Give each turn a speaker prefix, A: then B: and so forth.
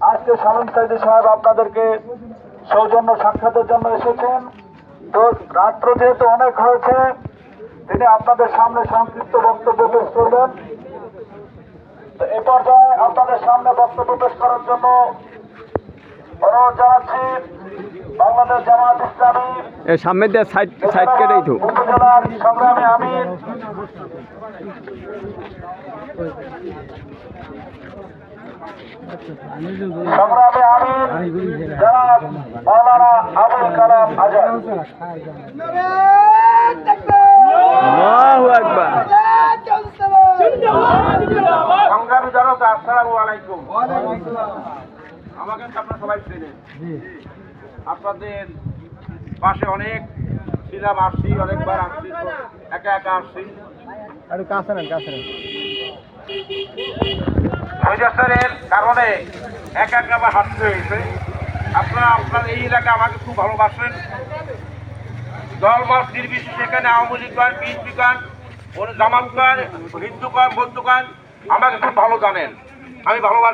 A: আজকে শামীম সাইদি সাহেব আপনাদেরকে সৌজন্য সাক্ষাতের জন্য এসেছেন। তো রাত্র যেহেতু অনেক হয়েছে, তিনি আপনাদের সামনে সংক্ষিপ্ত বক্তব্য পেশ করবেন। তো এ পর্যায়ে আপনাদের সামনে বক্তব্য পেশ করার জন্য অনুরোধ জানাচ্ছি বাংলাদেশ জামায়াত ইসলামী
B: সামনে দিয়ে সাইড কেটেই তো
A: উপজেলার সংগ্রামী আমির জনাব মাওলানা আবুল কালাম আজাদ।
B: আল্লাহু আকবার।
A: সংগ্রামী জনতা, আসসালামু আলাইকুম। আমাকে আপনারা সবাই চেনেন, আপনাদের পাশে অনেক ছিলাম, আসছি, অনেকবার আসছি, একা একা আসছি। কৈজাসের কারণে একা একা আমার হাঁটতে হয়েছে। আপনারা আপনার এই এলাকা আমাকে খুব ভালোবাসেন। দল মত নির্বিশেষে এখানে আওয়ামী লীগ গান, বিএনপি গান, জামাত গান, হিন্দু গান, বৌদ্ধ গান আমাকে খুব ভালো জানেন। আমি ভালোবাসি।